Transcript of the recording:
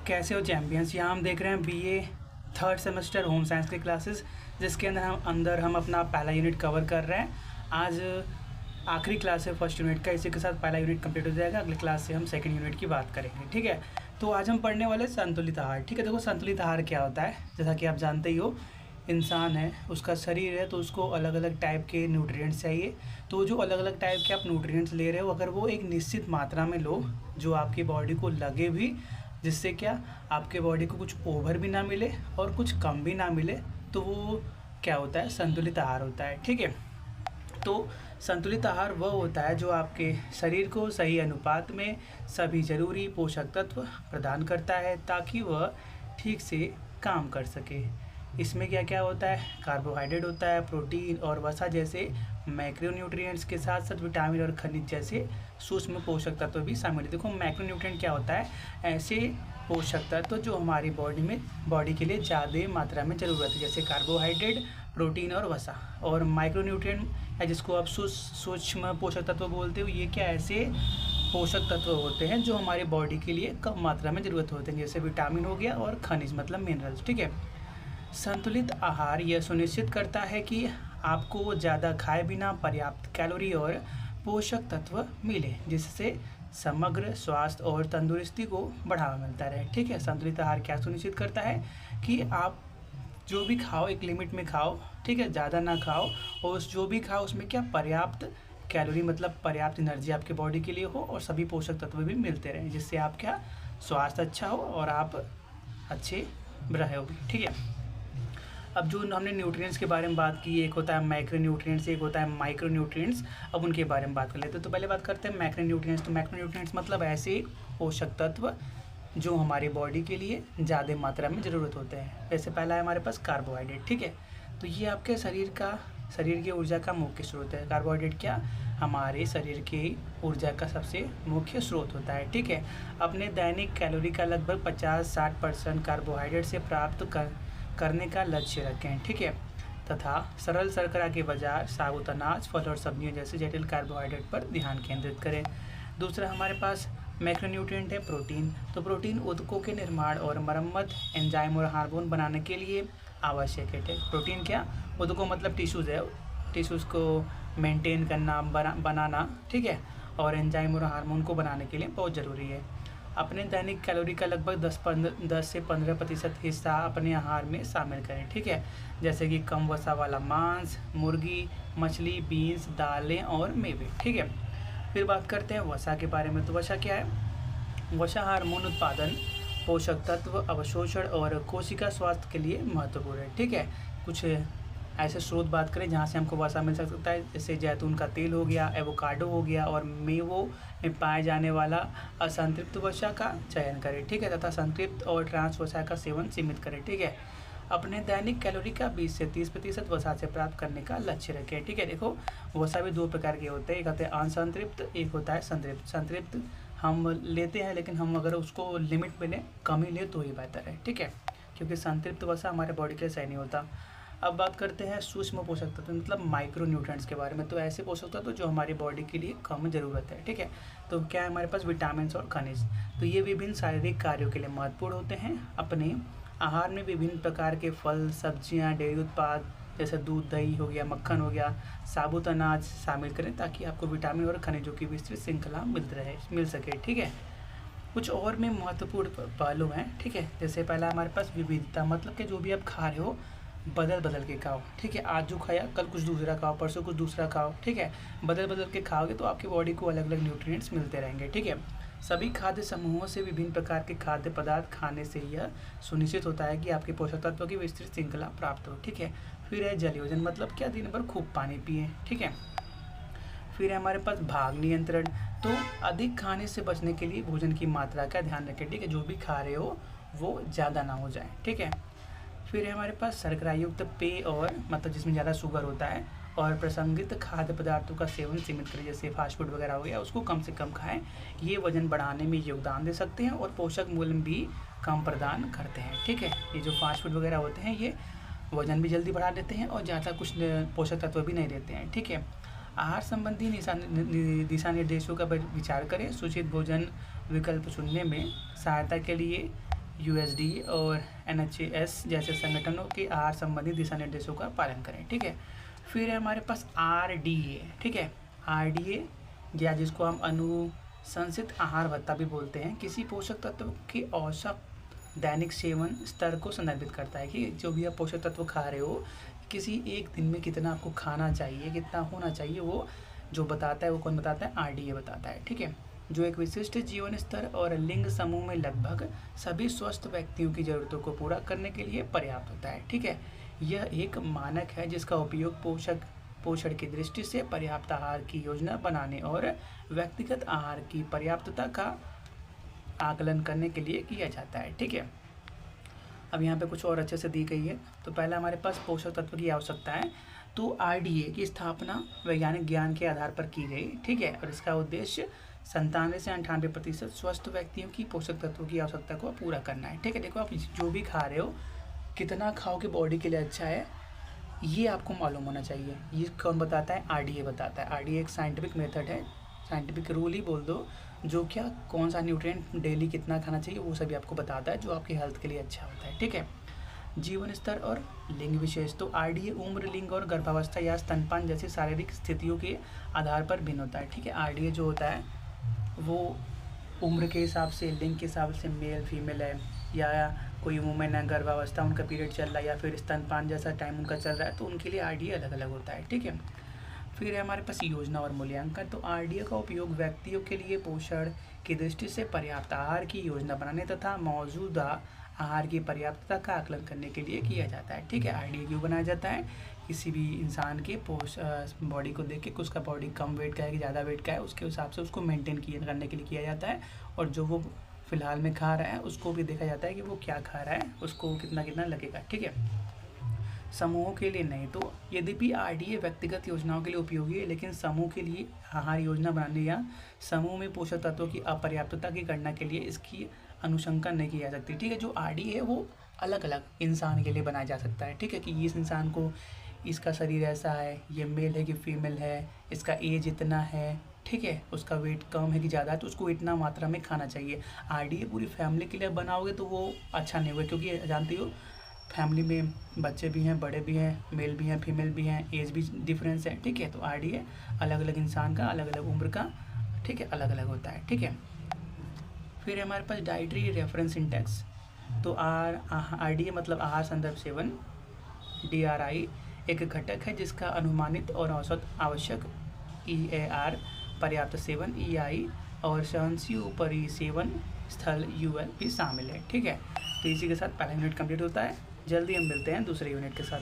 कैसे हो चैम्पियंस। यहाँ हम देख रहे हैं BA third semester home science की क्लासेस, जिसके अंदर हम अपना पहला यूनिट कवर कर रहे हैं। आज आखिरी क्लास है फर्स्ट यूनिट का, इसी के साथ पहला यूनिट कंप्लीट हो जाएगा। अगली क्लास से हम सेकंड यूनिट की बात करेंगे, ठीक है। तो आज हम पढ़ने वाले संतुलित आहार, ठीक है। देखो संतुलित आहार क्या होता है, जैसा कि आप जानते ही हो, इंसान है, उसका शरीर है, तो उसको अलग अलग टाइप के न्यूट्रिएंट्स चाहिए। तो जो अलग अलग टाइप के आप न्यूट्रिएंट्स ले रहे हो, अगर वो एक निश्चित मात्रा में लो जो आपकी बॉडी को लगे भी, जिससे क्या आपके बॉडी को कुछ ओवर भी ना मिले और कुछ कम भी ना मिले, तो वो क्या होता है, संतुलित आहार होता है, ठीक है। तो संतुलित आहार वह होता है जो आपके शरीर को सही अनुपात में सभी जरूरी पोषक तत्व प्रदान करता है, ताकि वह ठीक से काम कर सके। इसमें क्या क्या होता है, कार्बोहाइड्रेट होता है, प्रोटीन और वसा जैसे मैक्रोन्यूट्रिएंट्स के साथ साथ विटामिन और खनिज जैसे सूक्ष्म पोषक तत्व भी शामिल है। देखो मैक्रोन्यूट्रिएंट क्या होता है, ऐसे पोषक तत्व जो हमारी बॉडी के लिए ज़्यादा मात्रा में ज़रूरत है, जैसे कार्बोहाइड्रेट, प्रोटीन और वसा। और माइक्रोन्यूट्रिएंट है जिसको आप सूक्ष्म पोषक तत्व बोलते हो, ये क्या ऐसे पोषक तत्व होते हैं जो हमारी बॉडी के लिए कम मात्रा में ज़रूरत होते हैं, जैसे विटामिन हो गया और खनिज मतलब मिनरल्स, ठीक है। संतुलित आहार यह सुनिश्चित करता है कि आपको ज़्यादा खाए बिना पर्याप्त कैलोरी और पोषक तत्व मिले, जिससे समग्र स्वास्थ्य और तंदुरुस्ती को बढ़ावा मिलता रहे, ठीक है। संतुलित आहार क्या सुनिश्चित करता है कि आप जो भी खाओ एक लिमिट में खाओ, ठीक है, ज़्यादा ना खाओ, और जो भी खाओ उसमें क्या पर्याप्त कैलोरी मतलब पर्याप्त एनर्जी आपके बॉडी के लिए हो और सभी पोषक तत्व भी मिलते रहें, जिससे आप क्या स्वास्थ्य अच्छा हो और आप अच्छे रहोगे, ठीक है। अब जो हमने न्यूट्रिएंट्स के बारे में बात की, एक होता है मैक्रोन्यूट्रिएंट्स, एक होता है माइक्रोन्यूट्रिएंट्स। अब उनके बारे में बात कर लेते हैं। तो पहले बात करते हैं मैक्रोन्यूट्रिएंट्स। तो मैक्रोन्यूट्रिएंट्स मतलब ऐसे पोषक तत्व जो हमारी बॉडी के लिए ज़्यादा मात्रा में ज़रूरत होते हैं। जैसे पहला है हमारे पास कार्बोहाइड्रेट, ठीक है। तो ये आपके शरीर की ऊर्जा का मुख्य स्रोत है। कार्बोहाइड्रेट क्या हमारे शरीर की ऊर्जा का सबसे मुख्य स्रोत होता है, ठीक है। अपने दैनिक कैलोरी का लगभग 50-60% कार्बोहाइड्रेट से प्राप्त करने का लक्ष्य रखें, ठीक है। तथा सरल शर्करा के बजाय साबुत अनाज, फल और सब्जियों जैसे जटिल कार्बोहाइड्रेट पर ध्यान केंद्रित करें। दूसरा हमारे पास मैक्रोन्यूट्रिएंट है प्रोटीन। तो प्रोटीन ऊतकों के निर्माण और मरम्मत, एंजाइम और हार्मोन बनाने के लिए आवश्यक है, ठीक। प्रोटीन क्या, ऊतकों मतलब टिश्यूज़ है, टिश्यूज़ को मेंटेन करना, बनाना, ठीक है, और एंजाइम और हार्मोन को बनाने के लिए बहुत ज़रूरी है। अपने दैनिक कैलोरी का लगभग 10 से 15% हिस्सा अपने आहार में शामिल करें, ठीक है। जैसे कि कम वसा वाला मांस, मुर्गी, मछली, बीन्स, दालें और मेवे, ठीक है। फिर बात करते हैं वसा के बारे में। तो वसा क्या है, वसा हार्मोन उत्पादन, पोषक तत्व अवशोषण और कोशिका स्वास्थ्य के लिए महत्वपूर्ण है, ठीक है। कुछ ऐसे स्रोत बात करें जहाँ से हमको वसा मिल सकता है, जैसे जैतून का तेल हो गया, एवोकाडो हो गया, और मेवों में पाए जाने वाला असंतृप्त वसा का चयन करें, ठीक है। तथा संतृप्त और ट्रांस वसा का सेवन सीमित करें, ठीक है। अपने दैनिक कैलोरी का 20 से 30% वसा से प्राप्त करने का लक्ष्य रखें, ठीक है। देखो वसा भी दो प्रकार के होते हैं, एक होता है असंतृप्त, एक होता है संतृप्त। संतृप्त हम लेते हैं, लेकिन हम अगर उसको लिमिट में लें, कम ही लें तो ही बेहतर है, ठीक है, क्योंकि संतृप्त वसा हमारे बॉडी के लिए सही नहीं होता। अब बात करते हैं सूक्ष्म पोषक तत्व मतलब माइक्रोन्यूट्रिएंट्स के बारे में। तो ऐसे पोषक तत्व जो हमारी बॉडी के लिए कम ज़रूरत है, ठीक है। तो क्या है हमारे पास, विटामिन और खनिज। तो ये विभिन्न शारीरिक कार्यों के लिए महत्वपूर्ण होते हैं। अपने आहार में विभिन्न प्रकार के फल, सब्जियां, डेयरी उत्पाद जैसे दूध, दही हो गया, मक्खन हो गया, साबुत अनाज शामिल करें, ताकि आपको विटामिन और खनिजों की विस्तृत श्रृंखला मिल सके, ठीक है। कुछ और में महत्वपूर्ण पहलू हैं, ठीक है। जैसे पहला हमारे पास विविधता, मतलब कि जो भी आप खा रहे हो बदल के खाओ, ठीक है। आज जो खाया कल कुछ दूसरा खाओ, परसों कुछ दूसरा खाओ, ठीक है। बदल के खाओगे तो आपकी बॉडी को अलग अलग न्यूट्रिएंट्स मिलते रहेंगे, ठीक है। सभी खाद्य समूहों से विभिन्न प्रकार के खाद्य पदार्थ खाने से यह सुनिश्चित होता है कि आपके पोषक तत्वों की विस्तृत श्रृंखला प्राप्त हो, ठीक है। फिर है जलयोजन, मतलब क्या दिन भर खूब पानी पिए, ठीक है। फिर है हमारे पास भाग नियंत्रण। तो अधिक खाने से बचने के लिए भोजन की मात्रा का ध्यान रखें, ठीक है। जो भी खा रहे हो वो ज़्यादा ना हो जाए, ठीक है। फिर है हमारे पास शर्करा युक्त पेय, और मतलब जिसमें ज़्यादा शुगर होता है, और प्रसंगित खाद्य पदार्थों का सेवन सीमित करें, जैसे फास्ट फूड वगैरह हो गया, उसको कम से कम खाएं। ये वजन बढ़ाने में योगदान दे सकते हैं और पोषक मूल्य भी कम प्रदान करते हैं, ठीक है। ये जो फास्ट फूड वगैरह होते हैं ये वजन भी जल्दी बढ़ा देते हैं और ज़्यादा कुछ पोषक तत्व भी नहीं देते हैं, ठीक है। आहार संबंधी दिशा निर्देशों का विचार करें। सूचित भोजन विकल्प चुनने में सहायता के लिए USD और NHAS जैसे संगठनों के आहार संबंधी दिशा निर्देशों का पालन करें। ठीक है, फिर है हमारे पास RDA। ठीक है, RDA या जिसको हम अनुशंसित आहार भत्ता भी बोलते हैं, किसी पोषक तत्व के औसत दैनिक सेवन स्तर को संदर्भित करता है कि जो भी आप पोषक तत्व खा रहे हो किसी एक दिन में कितना आपको खाना चाहिए, कितना होना चाहिए, वो जो बताता है वो कौन बताता है? RDA बताता है। ठीक है, जो एक विशिष्ट जीवन स्तर और लिंग समूह में लगभग सभी स्वस्थ व्यक्तियों की ज़रूरतों को पूरा करने के लिए पर्याप्त होता है। ठीक है, यह एक मानक है जिसका उपयोग पोषण की दृष्टि से पर्याप्त आहार की योजना बनाने और व्यक्तिगत आहार की पर्याप्तता का आकलन करने के लिए किया जाता है। ठीक है, अब यहाँ पे कुछ और अच्छे से दी गई है। तो पहला हमारे पास पोषक तत्व की आवश्यकता है, तो RDA की स्थापना वैज्ञानिक ज्ञान के आधार पर की गई। ठीक है, और इसका उद्देश्य 97 से 98% स्वस्थ व्यक्तियों की पोषक तत्वों की आवश्यकता को पूरा करना है। ठीक है, देखो आप जो भी खा रहे हो कितना खाओगे बॉडी के लिए अच्छा है ये आपको मालूम होना चाहिए। ये कौन बताता है? RDA बताता है। RDA एक साइंटिफिक मेथड है, साइंटिफिक रूल ही बोल दो, जो क्या कौन सा न्यूट्रिएंट डेली कितना खाना चाहिए वो सभी आपको बताता है, जो आपकी हेल्थ के लिए अच्छा होता है। ठीक है, जीवन स्तर और लिंग विशेष, तो RDA उम्र, लिंग और गर्भावस्था या स्तनपान जैसी शारीरिक स्थितियों के आधार पर भिन्न होता है। ठीक है, RDA जो होता है वो उम्र के हिसाब से, लिंग के हिसाब से, मेल फीमेल है या कोई वुमेन है, गर्भावस्था उनका पीरियड चल रहा है या फिर स्तनपान जैसा टाइम उनका चल रहा है, तो उनके लिए RDA अलग अलग होता है। ठीक है, फिर है हमारे पास योजना और मूल्यांकन, तो RDA का उपयोग व्यक्तियों के लिए पोषण की दृष्टि से पर्याप्त आहार की योजना बनाने तथा मौजूदा आहार की पर्याप्तता का आकलन करने के लिए किया जाता है। ठीक है, RDA क्यों बनाया जाता है? किसी भी इंसान के बॉडी को देख के कि उसका बॉडी कम वेट का है कि ज़्यादा वेट का है, उसके हिसाब से उसको मेंटेन करने के लिए किया जाता है, और जो वो फिलहाल में खा रहा है उसको भी देखा जाता है कि वो क्या खा रहा है, उसको कितना कितना लगेगा। ठीक है, समूहों के लिए नहीं, तो यद्यपि RDA व्यक्तिगत योजनाओं के लिए उपयोगी है, लेकिन समूह के लिए आहार योजना बनाने या समूह में पोषक तत्वों की अपर्याप्तता की गणना के लिए इसकी अनुशंसा नहीं की जा सकती। ठीक है, जो RDA है वो अलग अलग इंसान के लिए बनाया जा सकता है। ठीक है, कि इस इंसान को इसका शरीर ऐसा है, ये मेल है कि फीमेल है, इसका एज इतना है, ठीक है, उसका वेट कम है कि ज़्यादा है, तो उसको इतना मात्रा में खाना चाहिए। RDA पूरी फैमिली के लिए बनाओगे तो वो अच्छा नहीं होगा, क्योंकि जानती हो फैमिली में बच्चे भी हैं, बड़े भी हैं, मेल भी हैं, फीमेल भी हैं, एज भी डिफरेंस है। ठीक है, तो RDA अलग अलग इंसान का, अलग अलग उम्र का, ठीक है, अलग अलग होता है। ठीक है, फिर हमारे पास डाइटरी रेफरेंस इंडेक्स, तो RDA मतलब आहार संदर्भ सेवन, DRI एक घटक है जिसका अनुमानित और औसत आवश्यक EAR पर्याप्त सेवन EI और सहनशील ऊपरी सेवन स्थल UL भी शामिल है। ठीक है, तो इसी के साथ पहला यूनिट कंप्लीट होता है। जल्दी हम मिलते हैं दूसरे यूनिट के साथ।